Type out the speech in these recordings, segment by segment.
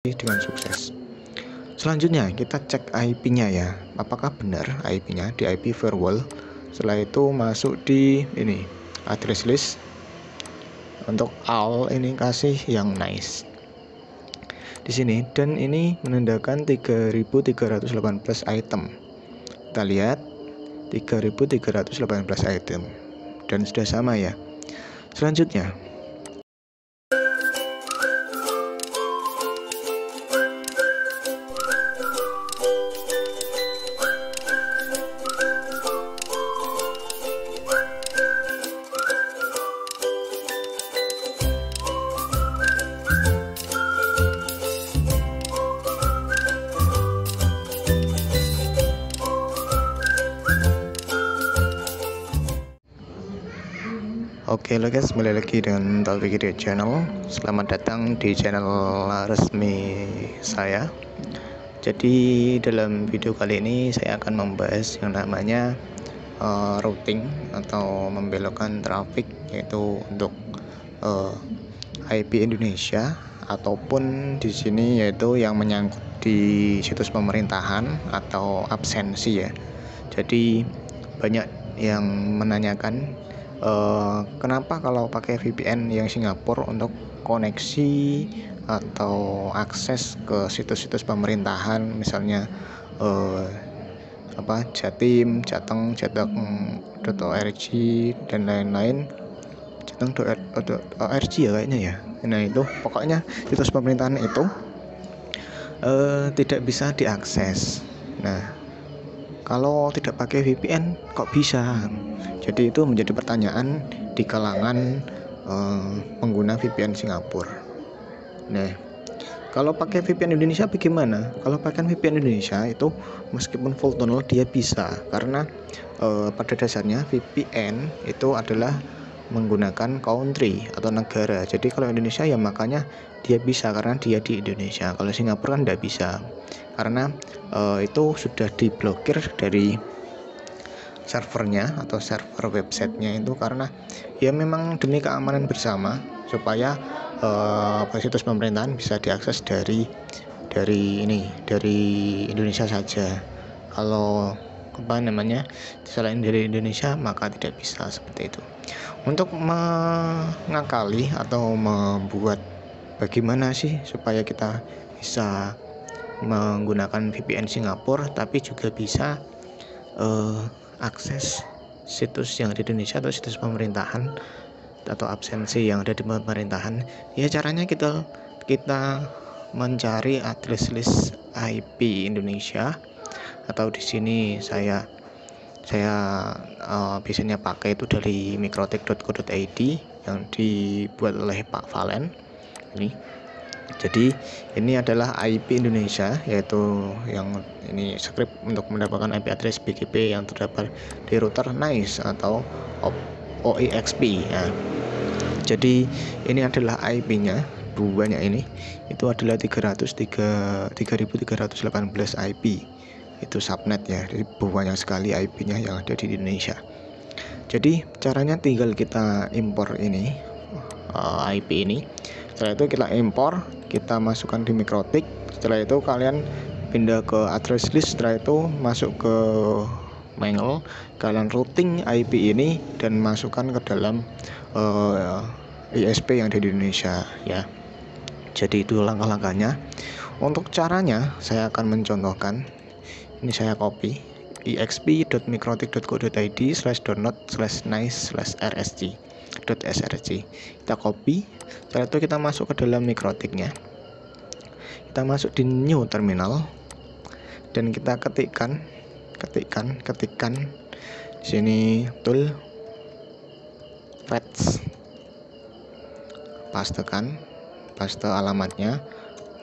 dengan sukses. Selanjutnya kita cek IP-nya ya, apakah benar IP-nya di IP firewall. Setelah itu masuk di ini address list. Untuk all ini kasih yang nice di sini, dan ini menandakan 3318 item. Kita lihat 3318 item dan sudah sama ya. Selanjutnya oke lo guys, kembali lagi dengan Taufik Video Channel. Selamat datang di channel resmi saya. Jadi dalam video kali ini saya akan membahas yang namanya routing atau membelokkan traffic, yaitu untuk IP Indonesia ataupun di sini yaitu yang menyangkut di situs pemerintahan atau absensi ya. Jadi banyak yang menanyakan kenapa kalau pakai VPN yang Singapura untuk koneksi atau akses ke situs-situs pemerintahan, misalnya Jatim, Jateng, Jateng.org dan lain-lain. Jateng.org ya kayaknya ya. Nah itu pokoknya situs pemerintahan itu tidak bisa diakses. Nah kalau tidak pakai VPN kok bisa? Jadi itu menjadi pertanyaan di kalangan pengguna VPN Singapura. Nah, kalau pakai VPN Indonesia bagaimana? Kalau pakai VPN Indonesia itu meskipun full tunnel dia bisa, karena pada dasarnya VPN itu adalah menggunakan country atau negara. Jadi kalau Indonesia ya makanya dia bisa karena dia di Indonesia. Kalau Singapura kan tidak bisa karena itu sudah diblokir dari servernya atau server websitenya itu, karena ya memang demi keamanan bersama supaya situs pemerintahan bisa diakses dari Indonesia saja. Kalau selain dari Indonesia maka tidak bisa seperti itu. Untuk mengakali atau membuat bagaimana sih supaya kita bisa menggunakan VPN Singapura tapi juga bisa akses situs yang ada di Indonesia atau situs pemerintahan atau absensi yang ada di pemerintahan, ya caranya kita mencari address list IP Indonesia, atau di sini saya biasanya pakai itu dari mikrotik.co.id yang dibuat oleh Pak Valen ini. Jadi ini adalah IP Indonesia, yaitu yang ini script untuk mendapatkan IP address BGP yang terdapat di router NICE atau OEXP ya. Jadi ini adalah IP-nya, duanya ini itu adalah 3318 IP. Itu subnet ya, jadi banyak sekali IP-nya yang ada di Indonesia. Jadi caranya tinggal kita impor ini IP ini. Setelah itu kita impor, kita masukkan di mikrotik. Setelah itu kalian pindah ke address list. Setelah itu masuk ke Mangle, kalian routing IP ini dan masukkan ke dalam ISP yang ada di Indonesia ya. Jadi itu langkah-langkahnya. Untuk caranya saya akan mencontohkan. Ini saya copy exp.mikrotik.co.id/download/nice/rsg.src. Kita copy. Setelah itu kita masuk ke dalam mikrotiknya. Kita masuk di new terminal dan kita ketikkan di sini tool paste alamatnya,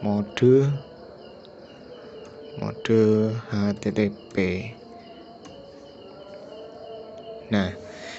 mode HTTP. Nah,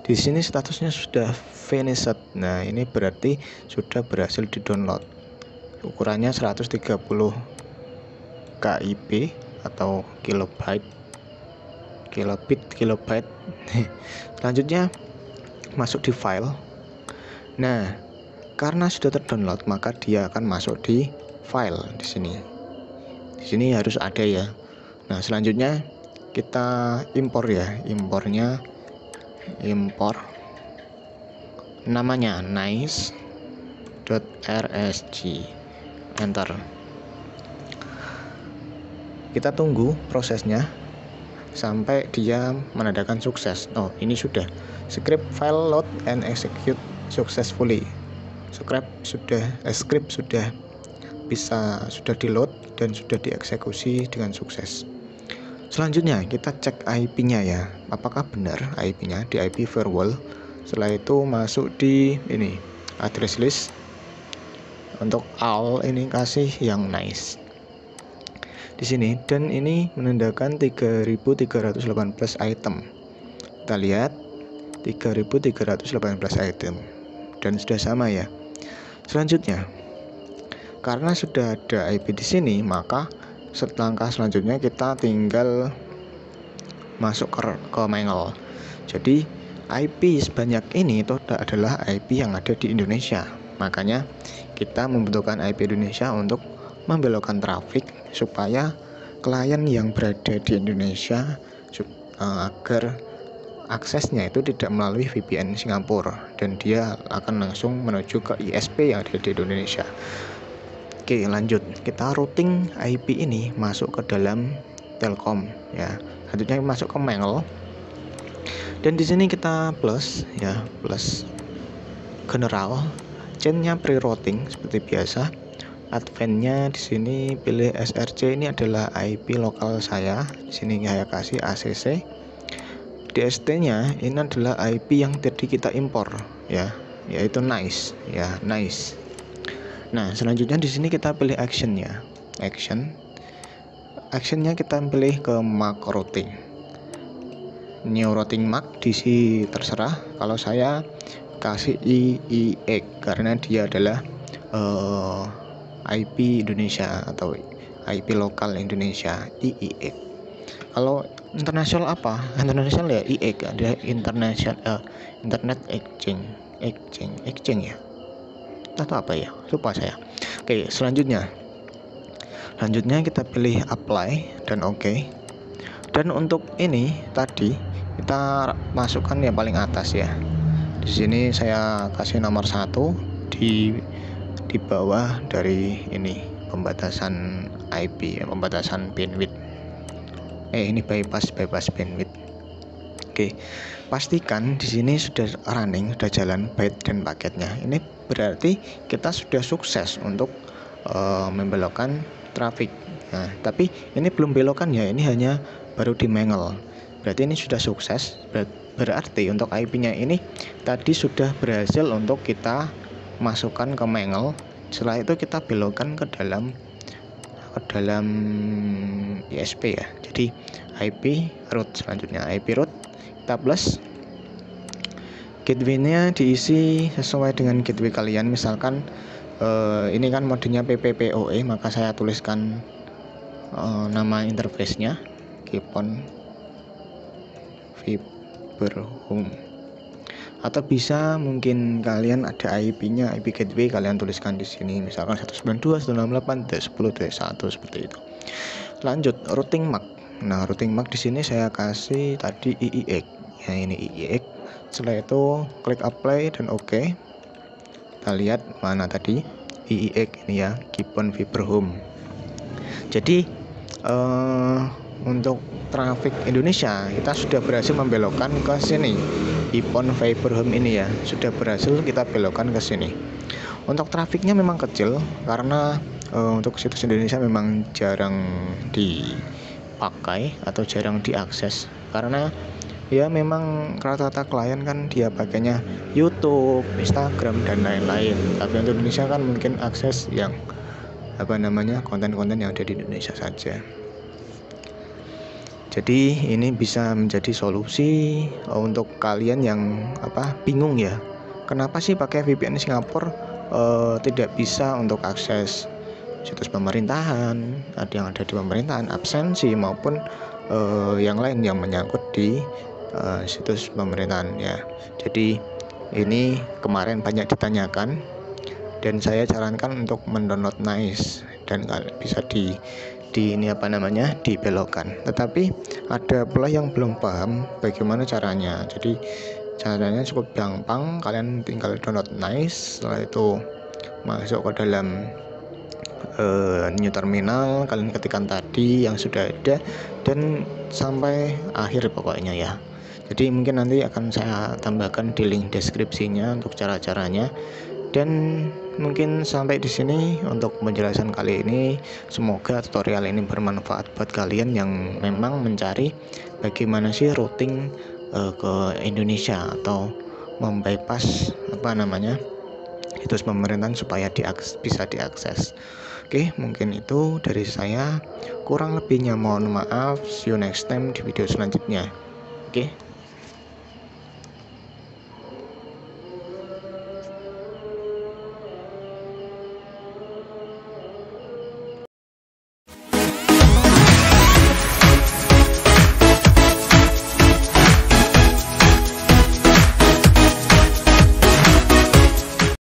di sini statusnya sudah finished. Nah, ini berarti sudah berhasil di-download. Ukurannya 130 KB atau kilobit. Selanjutnya masuk di file. Nah, karena sudah terdownload maka dia akan masuk di file di sini. Di sini harus ada ya. Nah, selanjutnya kita impor ya. Impor namanya nice.rsg, enter. Kita tunggu prosesnya sampai dia menandakan sukses. Oh, ini sudah. Script file load and execute successfully. Script sudah di load dan sudah dieksekusi dengan sukses. Selanjutnya kita cek IP-nya ya, apakah benar IP-nya di IP firewall. Setelah itu masuk di ini address list. Untuk all ini kasih yang nice di sini, dan ini menandakan 3318 item. Kita lihat 3318 item dan sudah sama ya. Selanjutnya, karena sudah ada IP di sini, maka langkah selanjutnya kita tinggal masuk ke Mangle. Jadi IP sebanyak ini itu adalah IP yang ada di Indonesia. Makanya kita membutuhkan IP Indonesia untuk membelokkan trafik supaya klien yang berada di Indonesia agar aksesnya itu tidak melalui VPN Singapura dan dia akan langsung menuju ke ISP yang ada di Indonesia. Oke, lanjut. Kita routing IP ini masuk ke dalam Telkom ya. Selanjutnya masuk ke Mangle. Dan di sini kita plus general, chainnya pre-routing seperti biasa. Advance-nya di sini pilih SRC, ini adalah IP lokal saya. Di sini saya kasih ACC. DST-nya ini adalah IP yang tadi kita impor ya, yaitu nice. Nah, selanjutnya di sini kita pilih actionnya. Actionnya kita pilih ke MAC routing. New routing MAC diisi terserah. Kalau saya kasih IIX karena dia adalah IP Indonesia atau IP lokal Indonesia, IIX. Kalau internasional apa? Internasional ya IX, ada international internet exchange ya. Atau apa ya, lupa saya. Oke, selanjutnya kita pilih apply dan oke. Dan untuk ini tadi kita masukkan yang paling atas ya. Di sini saya kasih nomor 1 di bawah dari ini pembatasan IP, pembatasan bandwidth. Ini bypass bandwidth. Oke, pastikan di sini sudah running, sudah jalan byte dan paketnya. Ini berarti kita sudah sukses untuk membelokkan trafik. Nah, tapi ini belum belokan ya, ini hanya baru di Mangle. Berarti ini sudah sukses. Berarti untuk IP-nya ini tadi sudah berhasil untuk kita masukkan ke Mangle. Setelah itu kita belokkan ke dalam ISP ya. Jadi IP root, selanjutnya IP root kita plus. Gateway-nya diisi sesuai dengan gateway kalian. Misalkan ini kan modenya PPPoE, maka saya tuliskan nama interface-nya Kipon Fiber Home. Atau bisa mungkin kalian ada IP-nya, IP gateway kalian tuliskan di sini, misalkan 192.168.10.1 seperti itu. Lanjut routing MAC. Nah, routing MAC di sini saya kasih tadi IIX. Ya, ini IIX. Setelah itu klik apply dan oke. Kita lihat mana tadi IIX ini ya, Kipon Fiber Home. Jadi untuk traffic Indonesia kita sudah berhasil membelokkan ke sini. Kipon Fiber Home ini ya, sudah berhasil kita belokkan ke sini. Untuk trafiknya memang kecil karena untuk situs Indonesia memang jarang dipakai atau jarang diakses, karena ya memang rata-rata klien kan dia pakainya YouTube, Instagram dan lain-lain. Tapi untuk Indonesia kan mungkin akses yang konten-konten yang ada di Indonesia saja. Jadi ini bisa menjadi solusi untuk kalian yang bingung ya, kenapa sih pakai VPN Singapura tidak bisa untuk akses situs pemerintahan, ada yang ada di pemerintahan, absensi maupun yang lain yang menyangkut di situs pemerintahan ya. Jadi ini kemarin banyak ditanyakan dan saya sarankan untuk mendownload Nice, dan bisa di ini apa namanya, dibelokkan. Tetapi ada pula yang belum paham bagaimana caranya. Jadi caranya cukup gampang, kalian tinggal download Nice, setelah itu masuk ke dalam new terminal, kalian ketikkan tadi yang sudah ada dan sampai akhir pokoknya ya. Jadi mungkin nanti akan saya tambahkan di link deskripsinya untuk cara-caranya. Dan mungkin sampai di sini untuk penjelasan kali ini. Semoga tutorial ini bermanfaat buat kalian yang memang mencari bagaimana sih routing ke Indonesia atau membypass apa namanya, situs pemerintahan supaya bisa diakses. Oke, mungkin itu dari saya. Kurang lebihnya mohon maaf. See you next time di video selanjutnya. Oke.